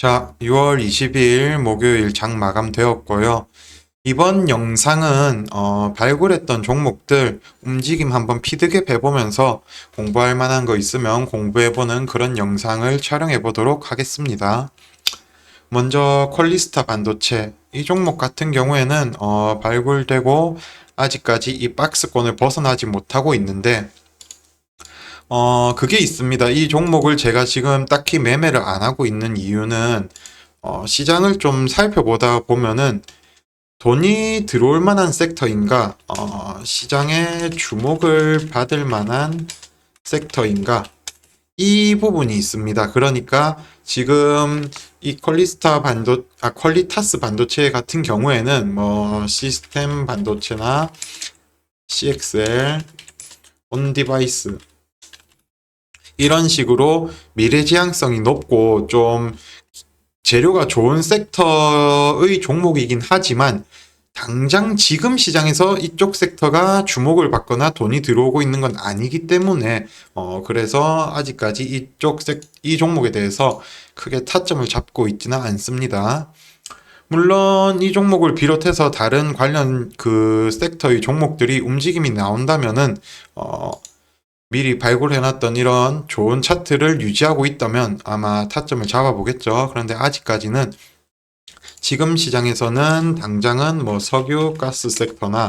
자, 6월 22일 목요일 장 마감되었고요. 이번 영상은 발굴했던 종목들 움직임 한번 피드캡 해보면서 공부할 만한 거 있으면 공부해보는 그런 영상을 촬영해 보도록 하겠습니다. 먼저 퀄리스타 반도체 이 종목 같은 경우에는 발굴되고 아직까지 이 박스권을 벗어나지 못하고 있는데 그게 있습니다. 이 종목을 제가 지금 딱히 매매를 안 하고 있는 이유는 시장을 좀 살펴보다 보면은 돈이 들어올 만한 섹터인가, 시장에 주목을 받을 만한 섹터인가, 이 부분이 있습니다. 그러니까 지금 이 퀄리타스 반도체 같은 경우에는 뭐 시스템 반도체나 CXL, 온디바이스 이런 식으로 미래지향성이 높고 좀 재료가 좋은 섹터의 종목이긴 하지만 당장 지금 시장에서 이쪽 섹터가 주목을 받거나 돈이 들어오고 있는 건 아니기 때문에 그래서 아직까지 이 종목에 대해서 크게 타점을 잡고 있지는 않습니다. 물론 이 종목을 비롯해서 다른 관련 그 섹터의 종목들이 움직임이 나온다면은 미리 발굴해놨던 이런 좋은 차트를 유지하고 있다면 아마 타점을 잡아보겠죠. 그런데 아직까지는 지금 시장에서는 당장은 뭐 석유, 가스 섹터나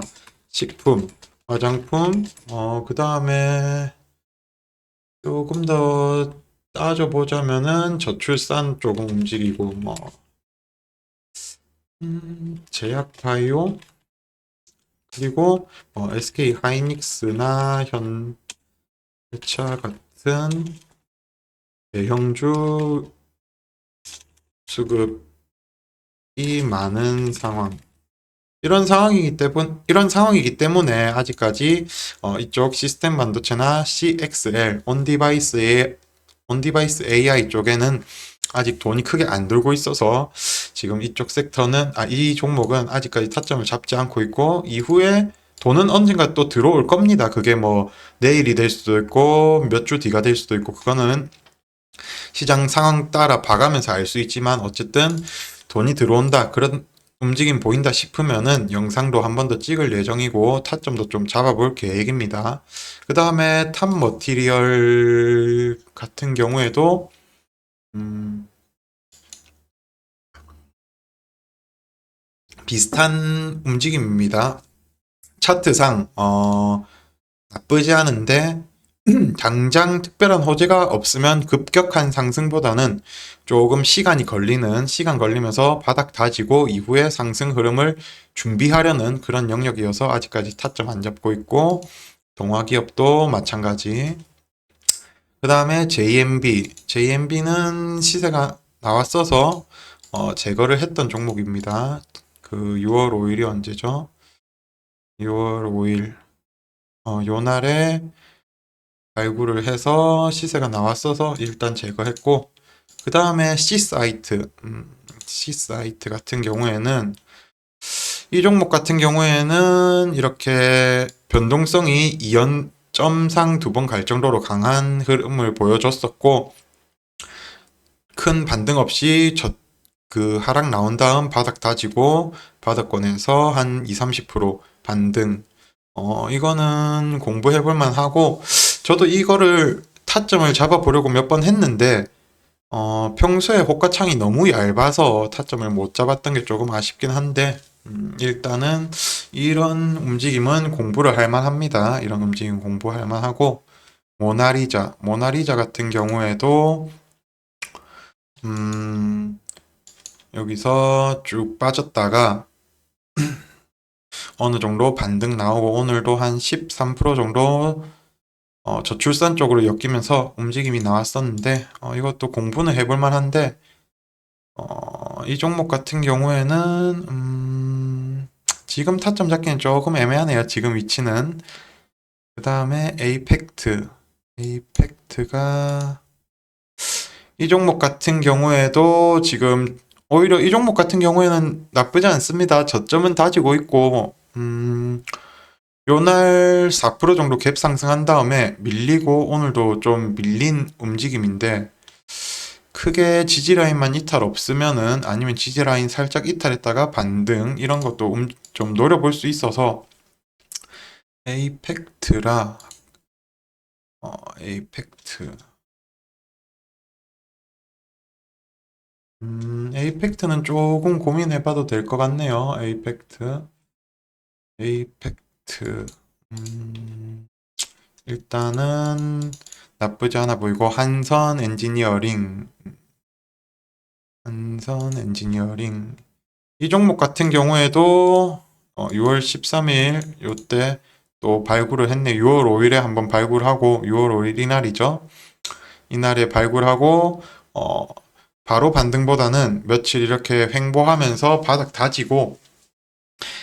식품, 화장품, 그 다음에 조금 더 따져보자면은 저출산 조금 움직이고 뭐 제약바이오 그리고 SK 하이닉스나 현대차 같은 대형주 수급이 많은 상황. 이런 상황이기 때문에 아직까지 이쪽 시스템 반도체나 CXL, 온디바이스 AI 쪽에는 아직 돈이 크게 안 들고 있어서 지금 이쪽 섹터는, 이 종목은 아직까지 타점을 잡지 않고 있고, 이후에 돈은 언젠가 또 들어올 겁니다. 그게 뭐 내일이 될 수도 있고, 몇 주 뒤가 될 수도 있고, 그거는 시장 상황 따라 봐가면서 알 수 있지만, 어쨌든 돈이 들어온다. 그런 움직임 보인다 싶으면은 영상도 한 번 더 찍을 예정이고 타점도 좀 잡아볼 계획입니다. 그 다음에 탑 머티리얼 같은 경우에도 비슷한 움직임입니다. 차트상 나쁘지 않은데 당장 특별한 호재가 없으면 급격한 상승보다는 조금 시간 걸리면서 바닥 다지고 이후에 상승 흐름을 준비하려는 그런 영역이어서 아직까지 타점 안 잡고 있고, 동화기업도 마찬가지. 그 다음에 JMB는 시세가 나왔어서 제거를 했던 종목입니다. 그 6월 5일이 언제죠? 6월 5일 요 날에 발굴을 해서 시세가 나왔어서 일단 제거했고, 그 다음에 C사이트 같은 경우에는 이 종목 같은 경우에는 이렇게 변동성이 2연점상 두 번 갈 정도로 강한 흐름을 보여줬었고, 큰 반등 없이 그 하락 나온 다음 바닥 다지고 바닥권에서 한 2, 30% 반등. 이거는 공부해 볼 만하고, 저도 이거를 타점을 잡아보려고 몇 번 했는데, 평소에 호가창이 너무 얇아서 타점을 못 잡았던 게 조금 아쉽긴 한데, 일단은 이런 움직임은 공부를 할 만합니다. 이런 움직임 공부할 만하고, 모나리자 같은 경우에도, 여기서 쭉 빠졌다가 어느 정도 반등 나오고 오늘도 한 13% 정도 저출산 쪽으로 엮이면서 움직임이 나왔었는데 이것도 공부는 해볼 만한데 이 종목 같은 경우에는 지금 타점 잡기는 조금 애매하네요. 지금 위치는. 그 다음에 에이펙트가 이 종목 같은 경우에도 지금 오히려 이 종목 같은 경우에는 나쁘지 않습니다. 저점은 다지고 있고 요날 4% 정도 갭 상승한 다음에 밀리고 오늘도 좀 밀린 움직임인데 크게 지지라인만 이탈 없으면은 아니면 지지라인 살짝 이탈했다가 반등 이런 것도 좀 노려볼 수 있어서 에이펙트라 에이펙트 에이펙트는 조금 고민해봐도 될 것 같네요. 에이펙트 일단은 나쁘지 않아 보이고 한선 엔지니어링 이 종목 같은 경우에도 6월 13일 요때 또 발굴을 했네. 6월 5일에 한번 발굴하고 6월 5일 이날이죠. 이날에 발굴하고 어, 바로 반등보다는 며칠 이렇게 횡보하면서 바닥 다지고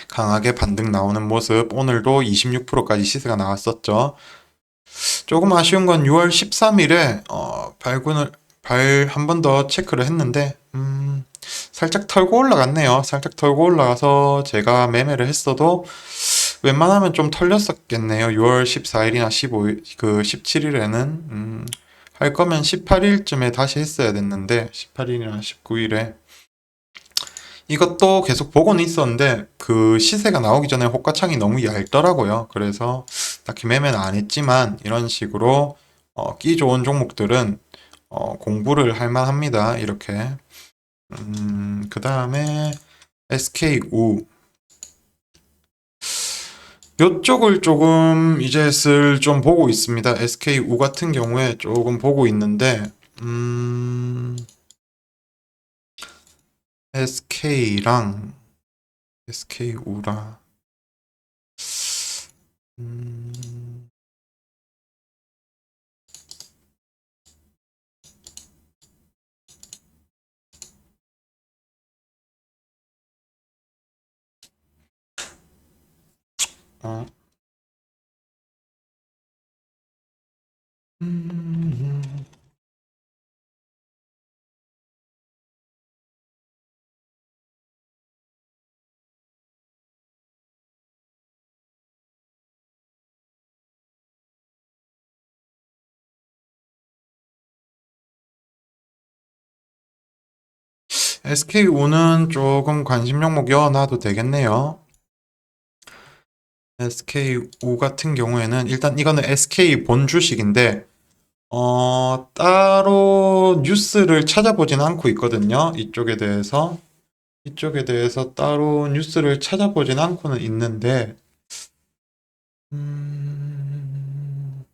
강하게 반등 나오는 모습. 오늘도 26%까지 시세가 나왔었죠. 조금 아쉬운 건 6월 13일에 발 한 번 더 체크를 했는데 살짝 털고 올라갔네요. 살짝 털고 올라가서 제가 매매를 했어도 웬만하면 좀 털렸었겠네요. 6월 14일이나 15일, 17일에는 할 거면 18일쯤에 다시 했어야 됐는데 18일이나 19일에 이것도 계속 보고는 있었는데 그 시세가 나오기 전에 호가창이 너무 얇더라고요. 그래서 딱히 매매는 안 했지만 이런 식으로 끼 좋은 종목들은 공부를 할 만합니다. 이렇게 그 다음에 SKU 요쪽을 조금 이제 슬 좀 보고 있습니다. SKU 같은 경우에 조금 보고 있는데 SK랑 SKU라 음, 어, 음, SKU는 조금 관심 종목 이어놔도 되겠네요. SKU 같은 경우에는 일단 이거는 SK 본 주식인데 따로 뉴스를 찾아보진 않고 있거든요. 이쪽에 대해서 따로 뉴스를 찾아보진 않고는 있는데 음,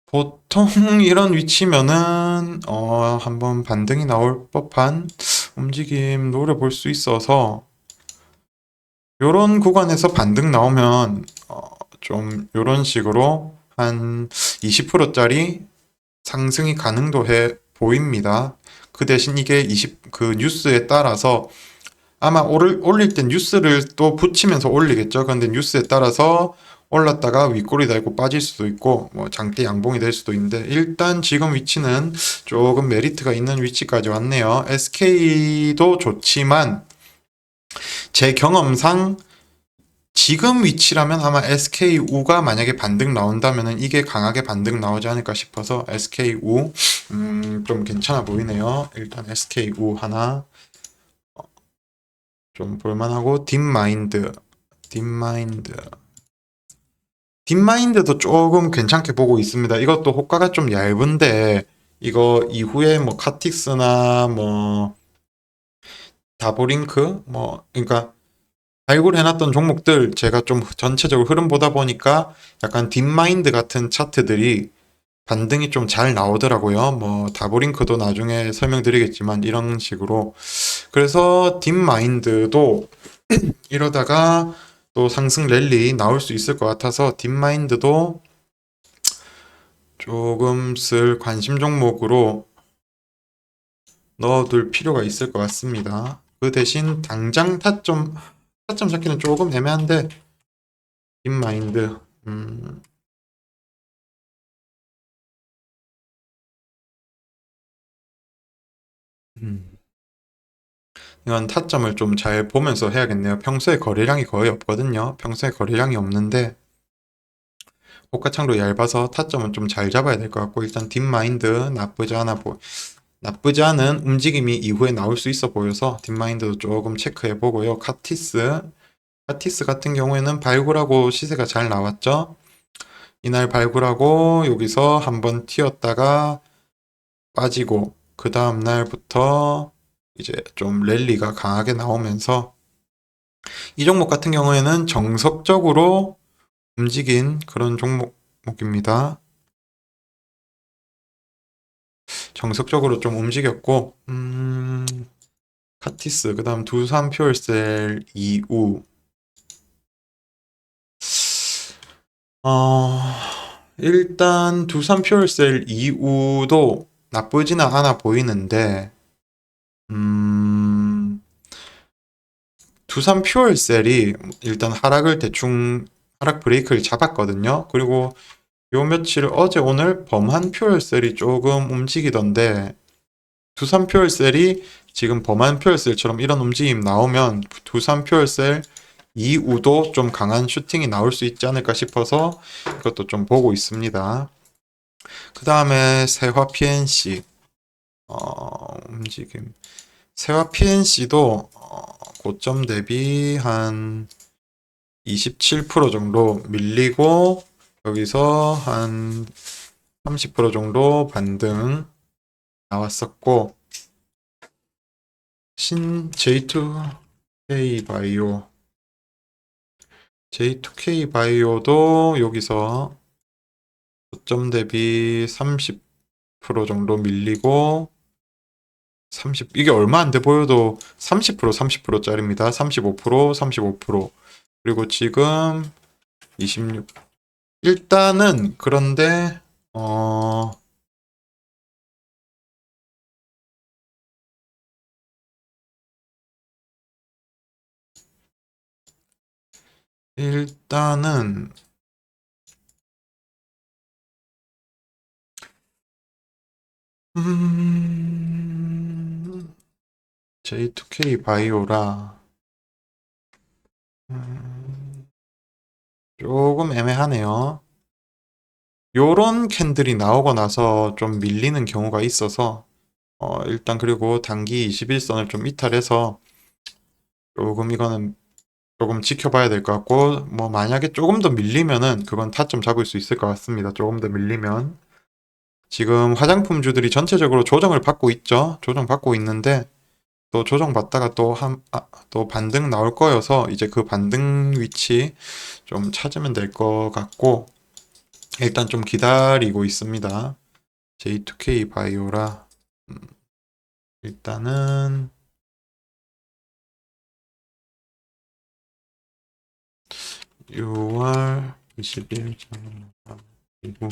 보통 이런 위치면은 한번 반등이 나올 법한 움직임 노려볼 수 있어서 요런 구간에서 반등 나오면 좀 요런 식으로 한 20%짜리 상승이 가능도 해 보입니다. 그 대신 이게 그 뉴스에 따라서 아마 올릴 땐 뉴스를 또 붙이면서 올리겠죠. 그런데 뉴스에 따라서 올랐다가 윗꼬리 달고 빠질 수도 있고 뭐 장대 양봉이 될 수도 있는데 일단 지금 위치는 조금 메리트가 있는 위치까지 왔네요. SK도 좋지만 제 경험상 지금 위치라면 아마 SKU가 만약에 반등 나온다면은 이게 강하게 반등 나오지 않을까 싶어서 SKU 좀 괜찮아 보이네요. 일단 SKU 하나 좀 볼만하고 딥마인드 딥마인드도 조금 괜찮게 보고 있습니다. 이것도 호가가 좀 얇은데 이거 이후에 뭐 카틱스나 뭐 다보링크 뭐 그러니까 발굴해놨던 종목들 제가 좀 전체적으로 흐름 보다 보니까 약간 딥마인드 같은 차트들이 반등이 좀 잘 나오더라고요. 뭐 다보링크도 나중에 설명드리겠지만 이런 식으로 그래서 딥마인드도 이러다가 또 상승 랠리 나올 수 있을 것 같아서 딥마인드도 조금 쓸 관심 종목으로 넣어둘 필요가 있을 것 같습니다. 그 대신 당장 타점 잡기는 조금 애매한데 딥마인드 음, 이건 타점을 좀 잘 보면서 해야겠네요. 평소에 거래량이 거의 없거든요. 평소에 거래량이 없는데 고가창도 얇아서 타점은 좀 잘 잡아야 될 것 같고, 일단 딥마인드 나쁘지 않은 움직임이 이후에 나올 수 있어 보여서 딥마인드도 조금 체크해 보고요. 카티스 같은 경우에는 발굴하고 시세가 잘 나왔죠. 이날 발굴하고 여기서 한번 튀었다가 빠지고 그 다음 날부터 이제 좀 랠리가 강하게 나오면서 이 종목 같은 경우에는 정석적으로 움직인 그런 종목입니다. 정석적으로 좀 움직였고, 카티스, 그 다음 두산 퓨얼셀 이후, 어, 일단 두산 퓨얼셀 이후도 나쁘지는 않아 보이는데, 음, 두산 퓨얼셀이 일단 하락 브레이크를 잡았거든요. 그리고 요 며칠 어제 오늘 범한 퓨얼셀이 조금 움직이던데, 두산 퓨얼셀이 지금 범한 퓨얼셀처럼 이런 움직임 나오면 두산 퓨얼셀 이후도 좀 강한 슈팅이 나올 수 있지 않을까 싶어서 그것도 좀 보고 있습니다. 그 다음에 세화 PNC 움직임. 세화 PNC도 고점 대비 한 27% 정도 밀리고 여기서 한 30% 정도 반등 나왔었고 J2K 바이오도 여기서 고점 대비 30% 정도 밀리고 이게 얼마 안 돼 보여도 30%짜리입니다. 35%. 그리고 지금 26. 일단은 그런데 일단은 J2K 바이오라 조금 애매하네요. 요런 캔들이 나오고 나서 좀 밀리는 경우가 있어서 일단 그리고 단기 21선을 좀 이탈해서 조금 이거는 조금 지켜봐야 될 것 같고 뭐 만약에 조금 더 밀리면은 그건 타점 잡을 수 있을 것 같습니다. 조금 더 밀리면 지금 화장품주들이 전체적으로 조정을 받고 있죠. 조정받고 있는데 또 조정받다가 또 반등 나올 거여서 이제 그 반등 위치 좀 찾으면 될 것 같고 일단 좀 기다리고 있습니다. J2K 바이오라 일단은 6월 20일 그리고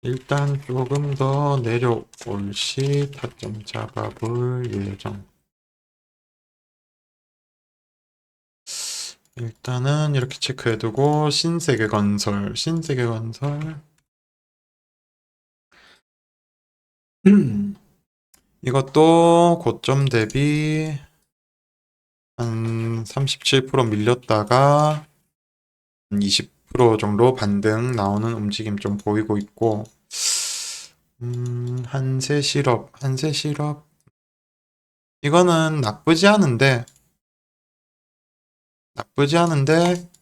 일단 조금 더 내려올 시 타점 잡아볼 예정. 일단은 이렇게 체크해두고 신세계건설 이것도 고점 대비 한 37% 밀렸다가 20% 정도 반등 나오는 움직임 좀 보이고 있고 한세실업 이거는 나쁘지 않은데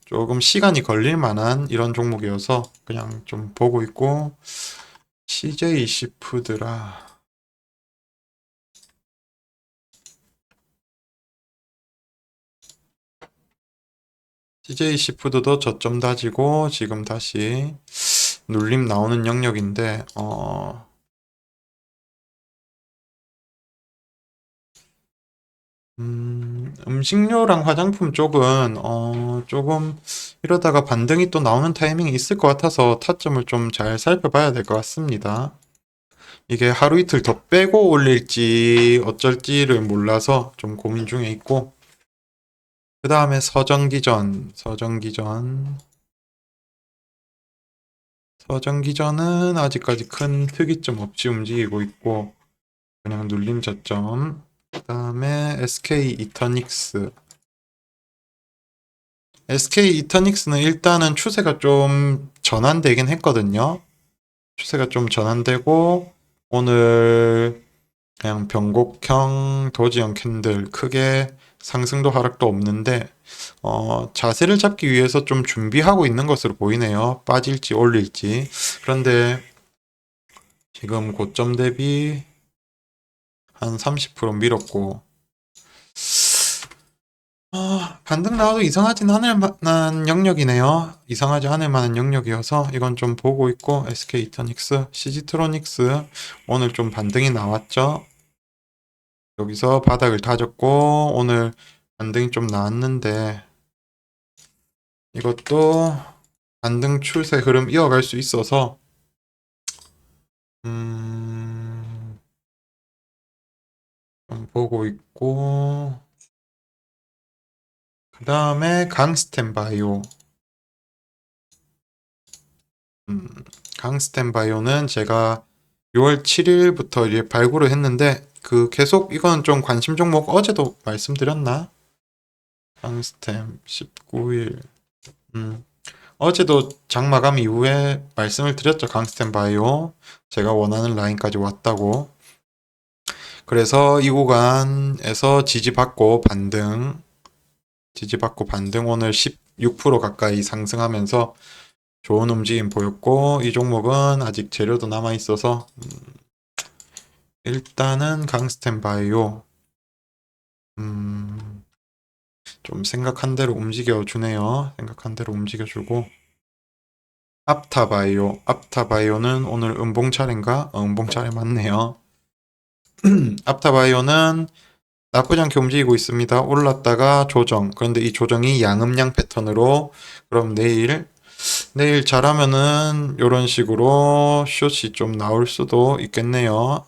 조금 시간이 걸릴 만한 이런 종목이어서 그냥 좀 보고 있고 CJ 시푸드라 CJ 시푸드도 저점 다지고 지금 다시 눌림 나오는 영역인데 음식료랑 화장품 쪽은 조금 이러다가 반등이 또 나오는 타이밍이 있을 것 같아서 타점을 좀 잘 살펴봐야 될 것 같습니다. 이게 하루 이틀 더 빼고 올릴지 어쩔지를 몰라서 좀 고민 중에 있고 그 다음에 서정기전은 아직까지 큰 특이점 없이 움직이고 있고 그냥 눌림 저점 그 다음에 SK 이터닉스 SK 이터닉스는 일단은 추세가 좀 전환되긴 했거든요. 추세가 좀 전환되고 오늘 그냥 변곡형 도지형 캔들 크게 상승도 하락도 없는데 자세를 잡기 위해서 좀 준비하고 있는 것으로 보이네요. 빠질지 올릴지. 그런데 지금 고점 대비 한 30% 밀었고 반등 나와도 이상하진 않을 만한 영역이네요. 이상하지 않을 만한 영역이어서 이건 좀 보고 있고 SK 이터닉스, CG트로닉스 오늘 좀 반등이 나왔죠. 여기서 바닥을 다졌고 오늘 반등이 좀 나왔는데 이것도 반등 추세 흐름 이어갈 수 있어서 좀 보고 있고 그 다음에 강스텐 바이오 강스텐 바이오는 제가 6월 7일부터 이제 발굴을 했는데 그 계속 이건 좀 관심 종목 어제도 말씀드렸나? 강스템 19일 어제도 장마감 이후에 말씀을 드렸죠. 강스템 바이오 제가 원하는 라인까지 왔다고. 그래서 이 구간에서 지지받고 반등 오늘 16% 가까이 상승하면서 좋은 움직임 보였고 이 종목은 아직 재료도 남아 있어서 일단은 강스텐 바이오 좀 생각한 대로 움직여 주네요. 생각한 대로 움직여 주고 앞타바이오는 오늘 음봉 차례인가? 음봉 차례 맞네요. 앞타바이오는 나쁘지 않게 움직이고 있습니다. 올랐다가 조정. 그런데 이 조정이 양음양 패턴으로 그럼 내일 잘하면은 이런 식으로 숏이 좀 나올 수도 있겠네요.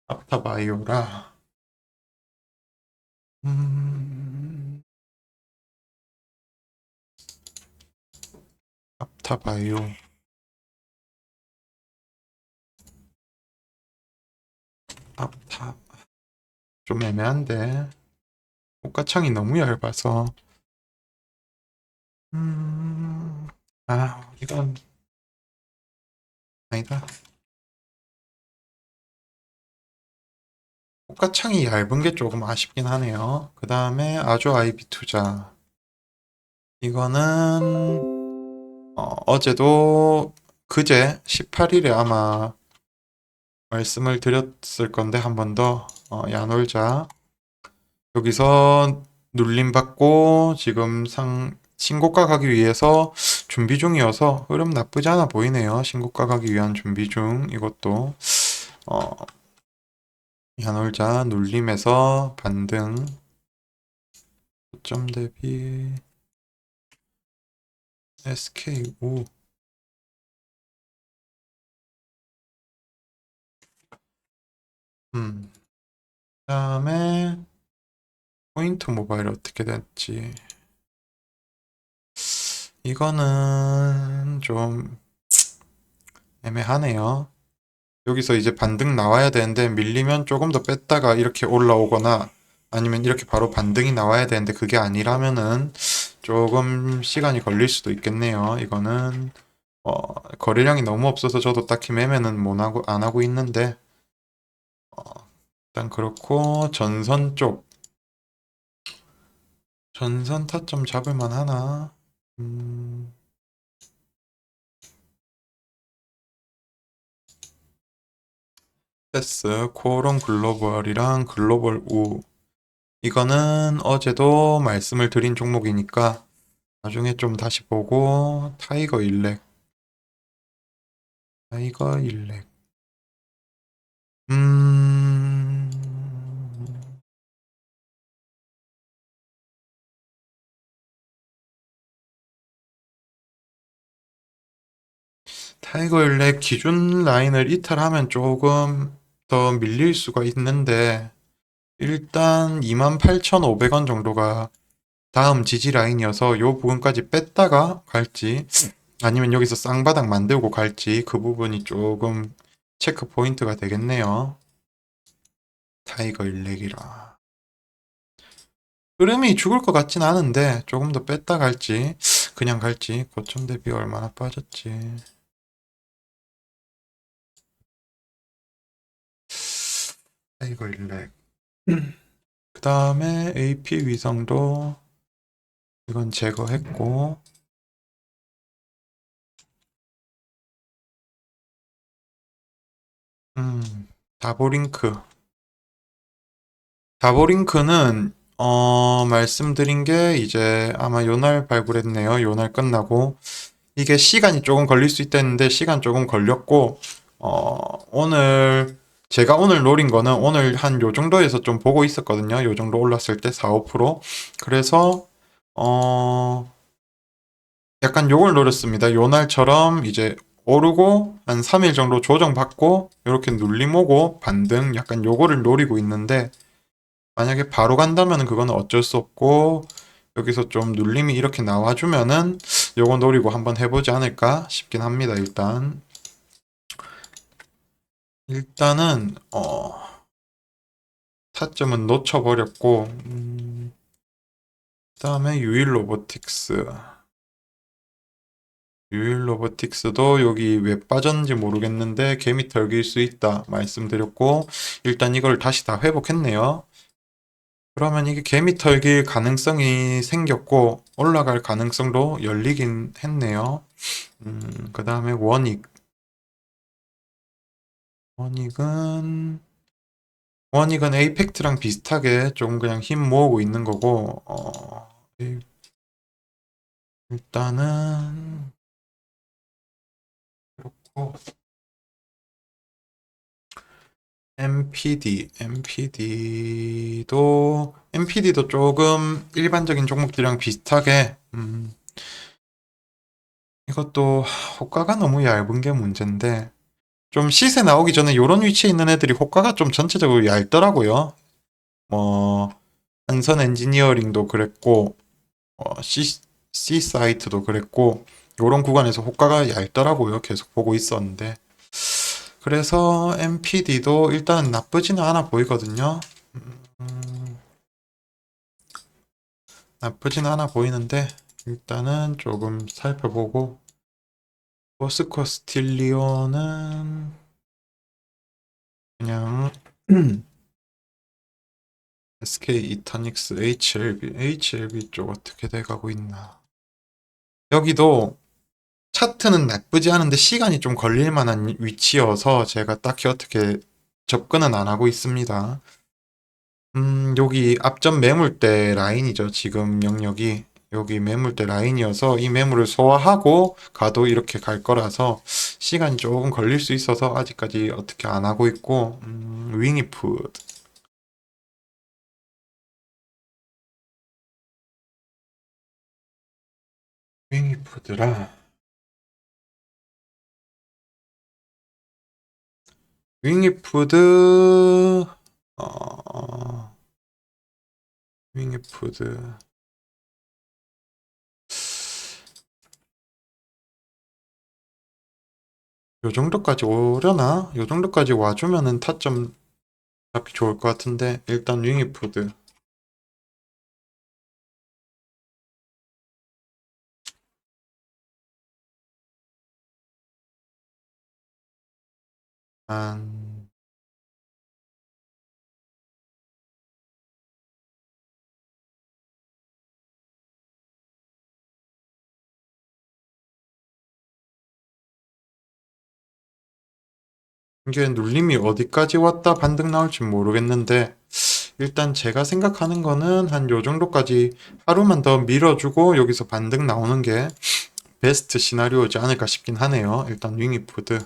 앞타바이오라. 앞타바이오. 앞타. 좀 애매한데. 옷가창이 너무 얇아서. 이건 아니다. 옷가창이 얇은 게 조금 아쉽긴 하네요. 그 다음에 아주 아이비 투자. 이거는 어제도 그제 18일에 아마 말씀을 드렸을 건데 한 번 더 야놀자 여기서 눌림 받고 지금 신고가 가기 위해서 준비 중이어서 흐름 나쁘지 않아 보이네요. 신고가 가기 위한 준비 중 이것도 야놀자 눌림에서 반등 고점 대비 SK5 그다음에 포인트 모바일 어떻게 됐지? 이거는 좀 애매하네요. 여기서 이제 반등 나와야 되는데 밀리면 조금 더 뺐다가 이렇게 올라오거나 아니면 이렇게 바로 반등이 나와야 되는데 그게 아니라면은 조금 시간이 걸릴 수도 있겠네요. 이거는 거래량이 너무 없어서 저도 딱히 매매는 못 하고 안 하고 있는데 일단 그렇고 전선 타점 잡을 만하나? 패스 코오롱 글로벌이랑 글로벌 우 이거는 어제도 말씀을 드린 종목이니까 나중에 좀 다시 보고 타이거 일렉 음 타이거일렉 기준 라인을 이탈하면 조금 더 밀릴 수가 있는데 일단 28,500원 정도가 다음 지지 라인이어서 요 부분까지 뺐다가 갈지 아니면 여기서 쌍바닥 만들고 갈지 그 부분이 조금 체크 포인트가 되겠네요. 타이거 일렉이라. 흐름이 죽을 것 같진 않은데 조금 더 뺐다 갈지 그냥 갈지 고점 대비 얼마나 빠졌지. 이거 일렉. 그 다음에 AP 위성도 이건 제거했고 다보링크. 다보링크는 말씀드린 게 이제 아마 요날 발굴했네요. 요날 끝나고 이게 시간이 조금 걸릴 수 있다는데 시간 조금 걸렸고 오늘 제가 오늘 노린 거는 오늘 한 요 정도에서 좀 보고 있었거든요. 요 정도 올랐을 때 4, 5%. 그래서 어 약간 요걸 노렸습니다. 요날처럼 이제 오르고 한 3일 정도 조정받고 이렇게 눌림 오고 반등 약간 요거를 노리고 있는데 만약에 바로 간다면 그거는 어쩔 수 없고 여기서 좀 눌림이 이렇게 나와주면은 요거 노리고 한번 해보지 않을까 싶긴 합니다. 일단은 타점은 놓쳐버렸고 그다음에 유일 로보틱스도 여기 왜 빠졌는지 모르겠는데 개미 털길 수 있다 말씀드렸고 일단 이걸 다시 다 회복했네요. 그러면 이게 개미 털길 가능성이 생겼고 올라갈 가능성도 열리긴 했네요. 그 다음에 원익은 원익은 에이펙트랑 비슷하게 좀 그냥 힘 모으고 있는 거고 일단은 그렇고 MPD도 조금 일반적인 종목들이랑 비슷하게 이것도 호가가 너무 얇은 게 문제인데 좀 시세 나오기 전에 이런 위치에 있는 애들이 호가가 좀 전체적으로 얇더라고요. 뭐 한선 엔지니어링도 그랬고 C 사이트도 그랬고 이런 구간에서 호가가 얇더라고요. 계속 보고 있었는데 그래서 MPD도 일단 나쁘지는 않아 보이거든요. 음, 나쁘진 않아 보이는데 일단은 조금 살펴보고 포스코 스틸리온은 그냥 SK 이터닉스 HLB 쪽 어떻게 돼가고 있나. 여기도 차트는 나쁘지 않은데 시간이 좀 걸릴 만한 위치여서 제가 딱히 어떻게 접근은 안 하고 있습니다. 여기 앞전 매물대 라인이죠. 지금 영역이. 여기 매물대 라인이어서 이 매물을 소화하고 가도 이렇게 갈 거라서 시간이 조금 걸릴 수 있어서 아직까지 어떻게 안 하고 있고, 윙이푸드라. 윙이푸드, 어, 윙이푸드. 요 정도까지 오려나? 요 정도까지 와주면은 타점 잡기 좋을 것 같은데, 일단 윙이푸드. 한, 이게 눌림이 어디까지 왔다 반등 나올지 모르겠는데, 일단 제가 생각하는 거는 한 요 정도까지 하루만 더 밀어주고 여기서 반등 나오는 게 베스트 시나리오지 않을까 싶긴 하네요. 일단 윙이푸드,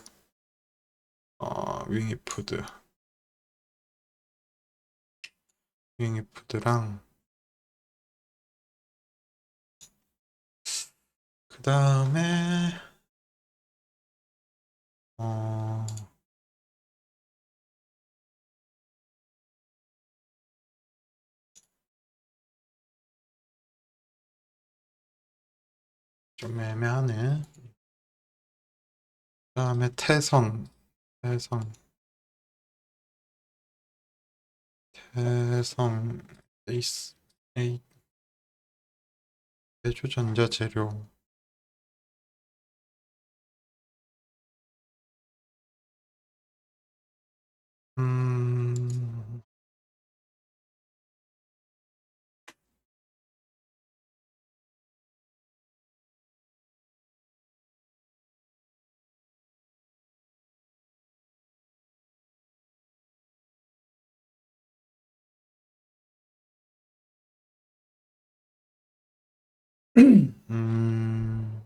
윙이푸드랑 그 다음에 어, 좀 애매하네. 그 다음에 태성, 태성, 에이스, 에이, 대주전자 재료. 음, 음,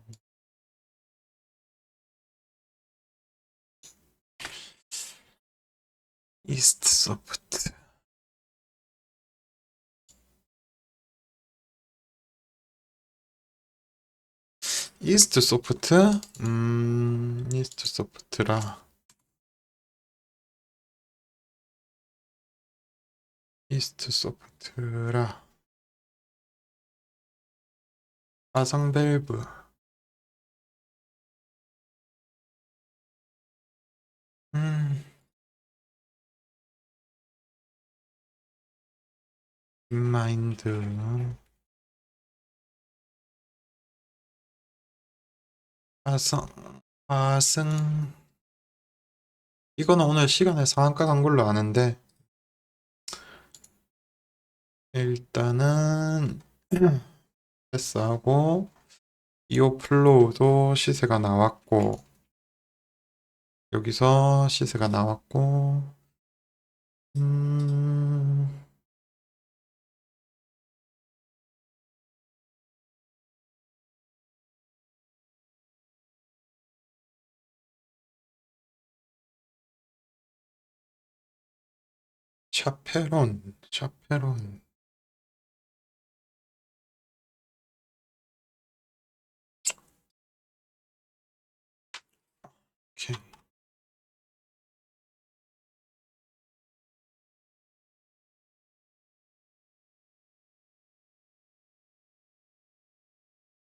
이스트 소프트. 이스트 소프트? 이스트 소프트라. 이스트 소프트라. 화성 밸브. 음, 인마인드. 화성, 화승. 이거는 오늘 시간에 상한가 간 걸로 아는데, 일단은, 패스하고, 이오 플로우도 시세가 나왔고, 여기서 시세가 나왔고, 음, 샤페론. 오케이.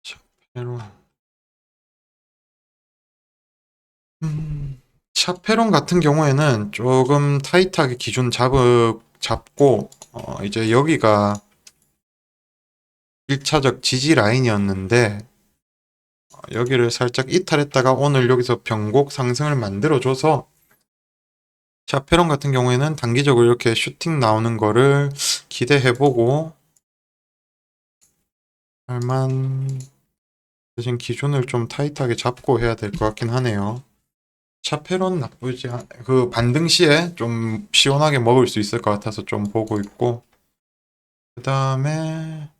샤페론. 샤페론 같은 경우에는 조금 타이트하게 기준 잡고, 이제 여기가 1차적 지지 라인이었는데, 여기를 살짝 이탈했다가 오늘 여기서 변곡 상승을 만들어줘서, 샤페론 같은 경우에는 단기적으로 이렇게 슈팅 나오는 거를 기대해보고, 할만, 대신 기준을 좀 타이트하게 잡고 해야 될 것 같긴 하네요. 샤페론 그 반등 시에 좀 시원하게 먹을 수 있을 것 같아서 좀 보고 있고, 그 다음에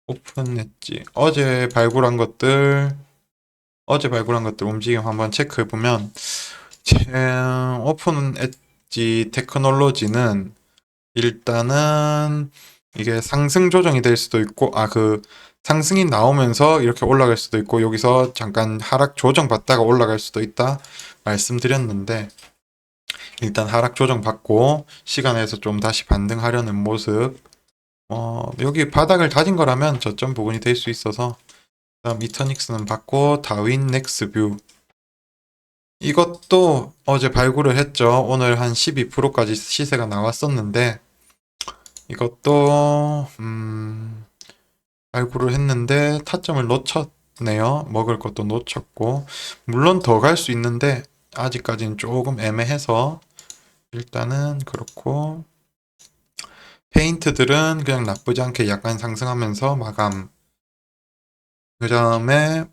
오픈 엣지. 어제 발굴한 것들 움직임 한번 체크해보면, 오픈 엣지 테크놀로지는 일단은 이게 상승 조정이 될 수도 있고, 상승이 나오면서 이렇게 올라갈 수도 있고, 여기서 잠깐 하락 조정 받다가 올라갈 수도 있다 말씀드렸는데, 일단 하락 조정 받고 시간에서 좀 다시 반등하려는 모습. 여기 바닥을 다진 거라면 저점 부분이 될 수 있어서, 그다음 이터닉스는 받고 다윈 넥스뷰. 이것도 어제 발굴을 했죠. 오늘 한 12%까지 시세가 나왔었는데, 이것도 발굴을 했는데 타점을 놓쳤네요. 먹을 것도 놓쳤고, 물론 더 갈 수 있는데 아직까지는 조금 애매해서 일단은 그렇고, 페인트들은 그냥 나쁘지 않게 약간 상승하면서 마감. 그 다음에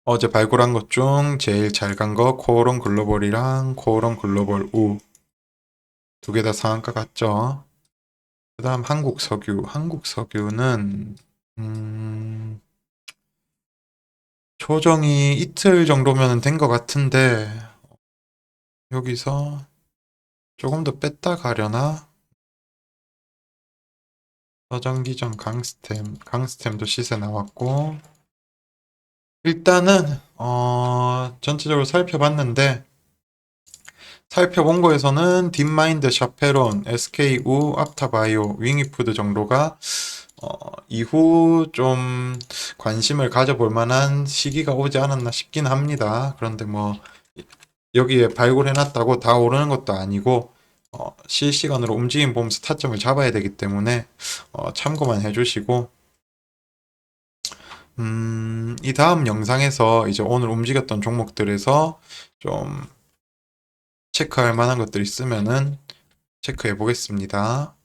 어제 발굴한 것 중 제일 잘 간 거 코오롱 글로벌이랑 코오롱 글로벌 우 두 개 다 상한가 같죠. 그 다음 한국 석유. 한국 석유는 조정이 이틀 정도면 된 것 같은데, 여기서 조금 더 뺐다 가려나? 서정기전 강스템도 시세 나왔고, 일단은 전체적으로 살펴봤는데, 살펴본 거에서는 딥마인드, 샤페론, SK우, 앞타바이오, 윙이푸드 정도가 이후 좀 관심을 가져볼 만한 시기가 오지 않았나 싶긴 합니다. 그런데 뭐 여기에 발굴해놨다고 다 오르는 것도 아니고, 실시간으로 움직임 보면서 타점을 잡아야 되기 때문에 참고만 해주시고, 이 다음 영상에서 이제 오늘 움직였던 종목들에서 좀 체크할 만한 것들 있으면은 체크해 보겠습니다.